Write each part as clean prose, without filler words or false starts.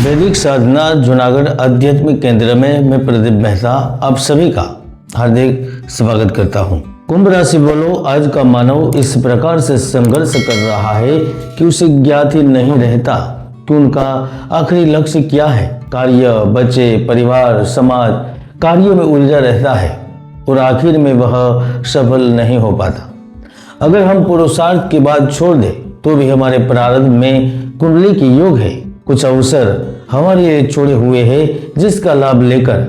वैदिक साधना जूनागढ़ आध्यात्मिक केंद्र में मैं प्रदीप मेहता आप सभी का हार्दिक स्वागत करता हूं। कुंभ राशि वालों, आज का मानव इस प्रकार से संघर्ष कर रहा है कि उसे ज्ञात ही नहीं रहता कि उनका आखिरी लक्ष्य क्या है। कार्य, बच्चे, परिवार, समाज, कार्यों में उलझा रहता है और आखिर में वह सफल नहीं हो पाता। अगर हम पुरुषार्थ की बात छोड़ दें तो भी हमारे प्रारब्ध में कुंडली की योग है। कुछ अवसर हमारे लिए छोड़े हुए हैं जिसका लाभ लेकर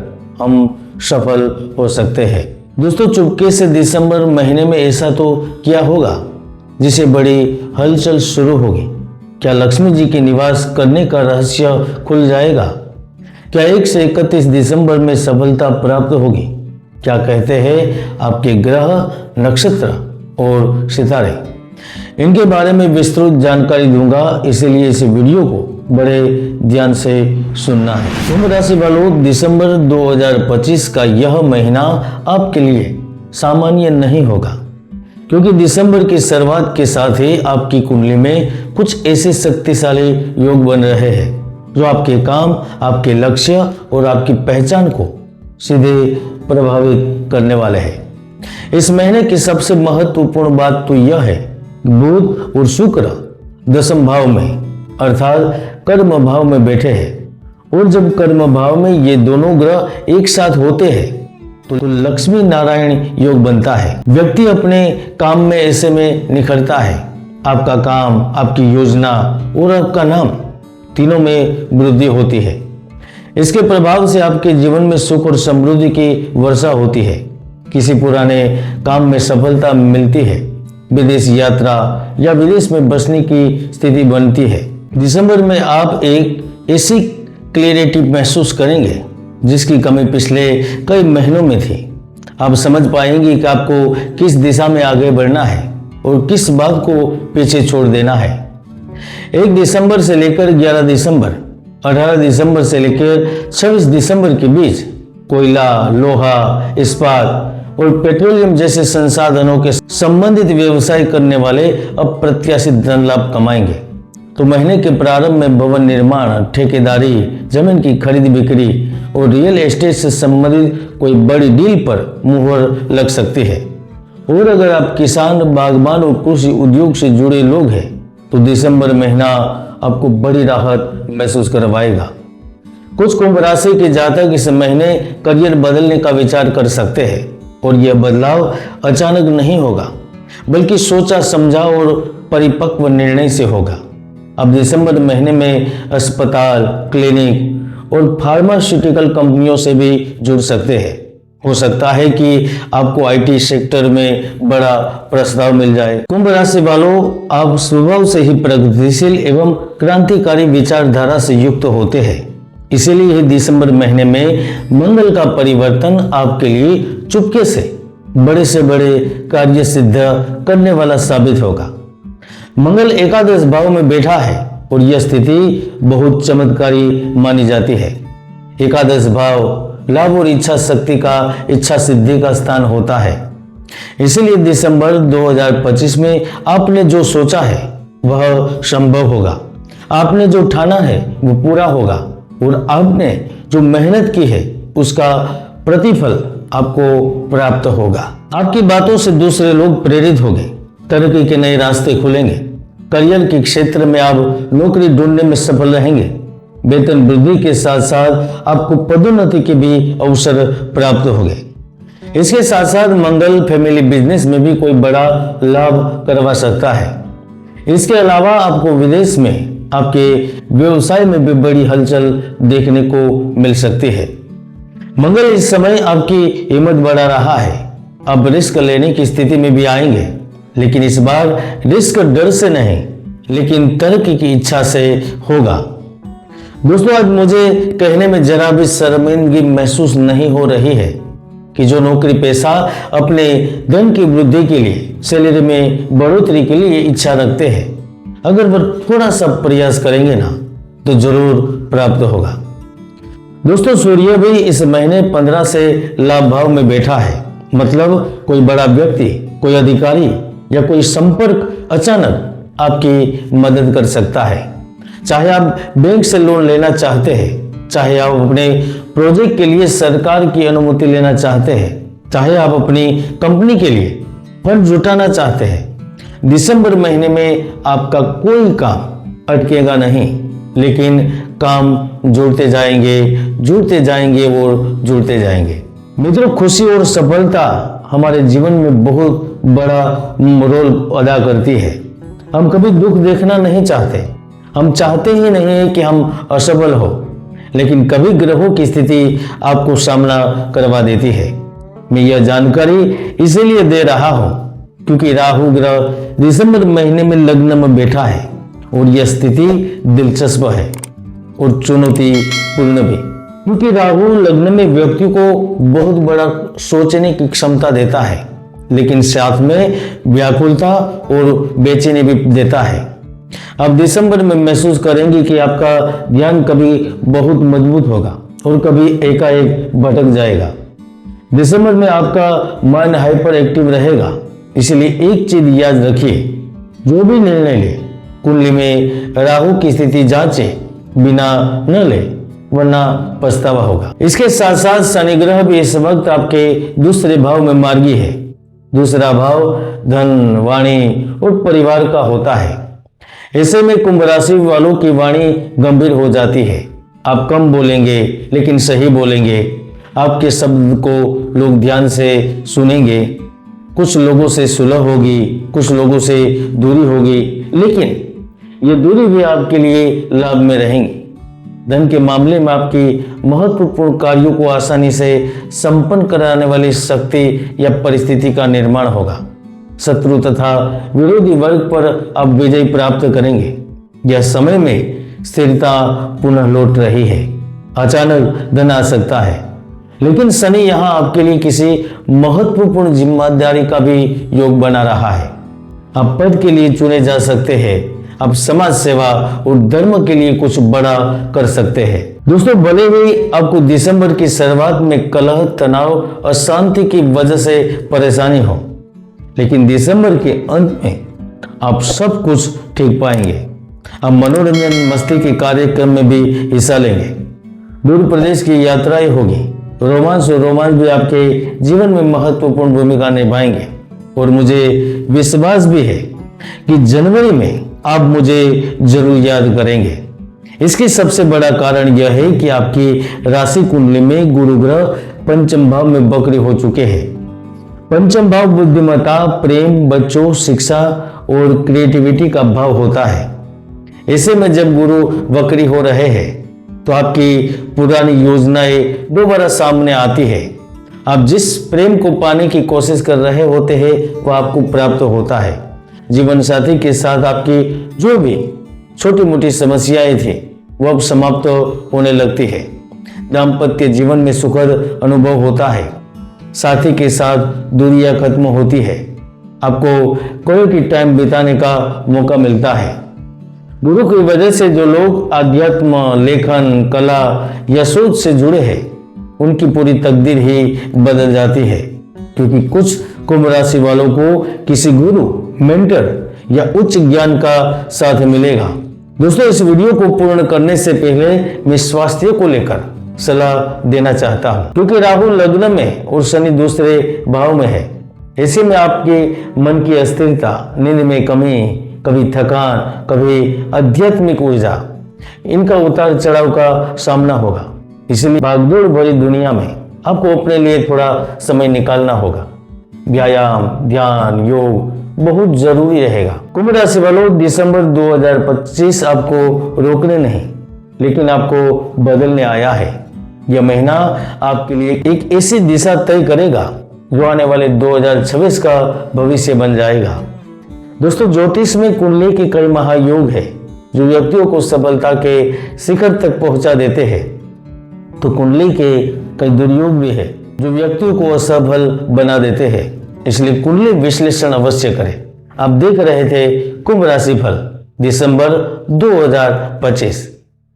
हम सफल हो सकते हैं। दोस्तों, चुपके से दिसंबर महीने में ऐसा तो क्या होगा जिसे बड़ी हलचल शुरू होगी। क्या लक्ष्मी जी के निवास करने का रहस्य खुल जाएगा? क्या 1 से 31 दिसंबर में सफलता प्राप्त होगी? क्या कहते हैं आपके ग्रह, नक्षत्र और सितारे? इनके बारे में विस्तृत जानकारी दूंगा, इसीलिए इस वीडियो को बड़े ध्यान से सुनना है। कुंभ राशि वालों, दिसंबर 2025 का यह महीना आपके लिए सामान्य नहीं होगा, क्योंकि दिसंबर की शुरुआत के साथ ही आपकी कुंडली में कुछ ऐसे शक्तिशाली योग बन रहे हैं जो आपके काम, आपके लक्ष्य और आपकी पहचान को सीधे प्रभावित करने वाले हैं। इस महीने की सबसे महत्वपूर्ण बात तो यह है, बुध और शुक्र दशम भाव में अर्थात कर्म भाव में बैठे हैं, और जब कर्म भाव में ये दोनों ग्रह एक साथ होते हैं तो लक्ष्मी नारायण योग बनता है। व्यक्ति अपने काम में ऐसे में निखरता है। आपका काम, आपकी योजना और आपका नाम तीनों में वृद्धि होती है। इसके प्रभाव से आपके जीवन में सुख और समृद्धि की वर्षा होती है। किसी पुराने काम में सफलता मिलती है। विदेश यात्रा या विदेश में बसने की स्थिति बनती है। दिसंबर में आप एक ऐसी क्लैरिटी महसूस करेंगे जिसकी कमी पिछले कई महीनों में थी। आप समझ पाएंगे कि आपको किस दिशा में आगे बढ़ना है और किस बात को पीछे छोड़ देना है। 1 दिसंबर से लेकर 11 दिसंबर, 18 दिसंबर से लेकर 26 दिसंबर के बीच कोयला, लोहा, इस्पात और पेट्रोलियम जैसे संसाधनों के संबंधित व्यवसाय करने वाले अप्रत्याशित धन लाभ कमाएंगे। तो महीने के प्रारंभ में भवन निर्माण, ठेकेदारी, जमीन की खरीद बिक्री और रियल एस्टेट से संबंधित कोई बड़ी डील पर मुहर लग सकती है। और अगर आप किसान, बागबान और कृषि उद्योग से जुड़े लोग हैं तो दिसंबर महीना आपको बड़ी राहत महसूस करवाएगा। कुछ कुंभ राशि के जातक इस महीने करियर बदलने का विचार कर सकते हैं, और यह बदलाव अचानक नहीं होगा बल्कि सोचा समझा और परिपक्व निर्णय से होगा। अब दिसंबर महीने में अस्पताल, क्लिनिक और फार्मास्यूटिकल कंपनियों से भी जुड़ सकते हैं। हो सकता है कि आपको आईटी सेक्टर में बड़ा प्रस्ताव मिल जाए। कुंभ राशि वालों, आप स्वभाव से ही प्रगतिशील एवं क्रांतिकारी विचारधारा से युक्त होते हैं। इसीलिए ही दिसंबर महीने में मंगल का परिवर्तन आपके लिए चुपके से बड़े कार्य सिद्ध करने वाला साबित होगा। मंगल एकादश भाव में बैठा है और यह स्थिति बहुत चमत्कारी मानी जाती है। एकादश भाव लाभ और इच्छा शक्ति का, इच्छा सिद्धि का स्थान होता है। इसीलिए दिसंबर 2025 में आपने जो सोचा है वह संभव होगा। आपने जो ठाना है वो पूरा होगा और आपने जो मेहनत की है उसका प्रतिफल आपको प्राप्त होगा। आपकी बातों से दूसरे लोग प्रेरित होंगे। तरक्की के नए रास्ते खुलेंगे। करियर के क्षेत्र में आप नौकरी ढूंढने में सफल रहेंगे। वेतन वृद्धि के साथ साथ आपको पदोन्नति के भी अवसर प्राप्त होंगे। इसके साथ साथ मंगल फैमिली बिजनेस में भी कोई बड़ा लाभ करवा सकता है। इसके अलावा आपको विदेश में आपके व्यवसाय में भी बड़ी हलचल देखने को मिल सकती है। मंगल इस समय आपकी हिम्मत बढ़ा रहा है। आप रिस्क लेने की स्थिति में भी आएंगे, लेकिन इस बार रिस्क डर से नहीं लेकिन तरक्की की इच्छा से होगा। दोस्तों, आज मुझे कहने में जरा भी शर्मिंदगी महसूस नहीं हो रही है कि जो नौकरी पेशा अपने धन की वृद्धि के लिए, सैलरी में बढ़ोतरी के लिए इच्छा रखते हैं, अगर वह थोड़ा सा प्रयास करेंगे ना तो जरूर प्राप्त होगा। दोस्तों, सूर्य भी इस महीने 15 से लाभ भाव में बैठा है। मतलब कोई बड़ा व्यक्ति, कोई अधिकारी या कोई संपर्क अचानक आपकी मदद कर सकता है। चाहे आप बैंक से लोन लेना चाहते हैं, चाहे आप अपने प्रोजेक्ट के लिए सरकार की अनुमति लेना चाहते हैं, चाहे आप अपनी कंपनी के लिए फंड जुटाना चाहते हैं, दिसंबर महीने में आपका कोई काम अटकेगा नहीं, लेकिन काम जुड़ते जाएंगे और जुड़ते जाएंगे। मित्रों, खुशी और सफलता हमारे जीवन में बहुत बड़ा रोल अदा करती है। हम कभी दुख देखना नहीं चाहते, हम चाहते ही नहीं है कि हम असफल हो, लेकिन कभी ग्रहों की स्थिति आपको सामना करवा देती है। मैं यह जानकारी इसीलिए दे रहा हूं क्योंकि राहु ग्रह दिसंबर महीने में लग्न में बैठा है और यह स्थिति दिलचस्प है और चुनौतीपूर्ण भी, क्योंकि राहु लग्न में व्यक्ति को बहुत बड़ा सोचने की क्षमता देता है, लेकिन साथ में व्याकुलता और बेचैनी भी देता है। आप दिसंबर में महसूस करेंगे कि आपका ध्यान कभी बहुत मजबूत होगा और कभी एकाएक भटक जाएगा। दिसंबर में आपका मन हाइपर एक्टिव रहेगा, इसलिए एक चीज याद रखिए, जो भी निर्णय ले कुंडली में राहु की स्थिति जांचे बिना न ले, वरना पछतावा होगा। इसके साथ साथ शनि ग्रह भी इस वक्त आपके दूसरे भाव में मार्गी है। दूसरा भाव धन, वाणी और परिवार का होता है। ऐसे में कुंभ राशि वालों की वाणी गंभीर हो जाती है। आप कम बोलेंगे लेकिन सही बोलेंगे। आपके शब्द को लोग ध्यान से सुनेंगे। कुछ लोगों से सुलह होगी, कुछ लोगों से दूरी होगी, लेकिन ये दूरी भी आपके लिए लाभ में रहेंगी। धन के मामले में आपकी महत्वपूर्ण कार्यों को आसानी से संपन्न कराने वाली शक्ति या परिस्थिति का निर्माण होगा। शत्रु तथा विरोधी वर्ग पर आप विजय प्राप्त करेंगे। यह समय में स्थिरता पुनः लौट रही है। अचानक धन आ सकता है, लेकिन शनि यहाँ आपके लिए किसी महत्वपूर्ण जिम्मेदारी का भी योग बना रहा है। आप पद के लिए चुने जा सकते हैं। आप समाज सेवा और धर्म के लिए कुछ बड़ा कर सकते हैं। दोस्तों, भले ही आपको दिसंबर की शुरुआत में कलह, तनाव, अशांति की वजह से परेशानी हो, लेकिन दिसंबर के अंत में आप सब कुछ ठीक पाएंगे। आप मनोरंजन, मस्ती के कार्यक्रम में भी हिस्सा लेंगे। दूर प्रदेश की यात्राएं होगी। रोमांस भी आपके जीवन में महत्वपूर्ण भूमिका निभाएंगे और मुझे विश्वास भी है कि जनवरी में आप मुझे जरूर याद करेंगे। इसकी सबसे बड़ा कारण यह है कि आपकी राशि कुंडली में गुरु ग्रह पंचम भाव में वक्री हो चुके हैं। पंचम भाव बुद्धिमत्ता, प्रेम, बच्चों, शिक्षा और क्रिएटिविटी का भाव होता है। ऐसे में जब गुरु वक्री हो रहे हैं तो आपकी पुरानी योजनाएं दोबारा सामने आती है। आप जिस प्रेम को पाने की कोशिश कर रहे होते हैं वो आपको प्राप्त होता है। जीवन साथी के साथ आपकी जो भी छोटी मोटी समस्याएं थी वो अब समाप्त होने लगती है। दाम्पत्य जीवन में सुखद अनुभव होता है। साथी के साथ दूरियां खत्म होती है। आपको क्वालिटी टाइम बिताने का मौका मिलता है। गुरु की वजह से जो लोग आध्यात्म, लेखन, कला या सोच से जुड़े हैं उनकी पूरी तकदीर ही बदल जाती है, क्योंकि कुछ कुंभ राशि वालों को किसी गुरु, मेंटर या उच्च ज्ञान का साथ मिलेगा। दोस्तों, इस वीडियो को पूर्ण करने से पहले मैं स्वास्थ्य को लेकर सलाह देना चाहता हूं, क्योंकि राहु लग्न में और शनि दूसरे भाव में है। ऐसे में आपके मन की अस्थिरता, नींद में कमी, कभी थकान, कभी आध्यात्मिक ऊर्जा, इनका उतार चढ़ाव का सामना होगा। इसलिए भागदौड़ भरी दुनिया में आपको अपने लिए थोड़ा समय निकालना होगा। व्यायाम, ध्यान, योग बहुत जरूरी रहेगा। कुंभ राशि वालों, दिसंबर 2025 आपको रोकने नहीं, लेकिन आपको बदलने आया है। यह महीना आपके लिए एक ऐसी दिशा तय करेगा जो आने वाले 2026 का भविष्य बन जाएगा। दोस्तों, ज्योतिष में कुंडली के कई महायोग है जो व्यक्तियों को सफलता के शिखर तक पहुंचा देते हैं, तो कुंडली के कई दुर्योग भी है जो व्यक्तियों को असफल बना देते हैं। इसलिए कुंडली विश्लेषण अवश्य करें। आप देख रहे थे कुंभ राशि फल दिसंबर 2025।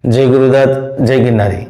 जय गुरुदत्त, जय गिरनारी।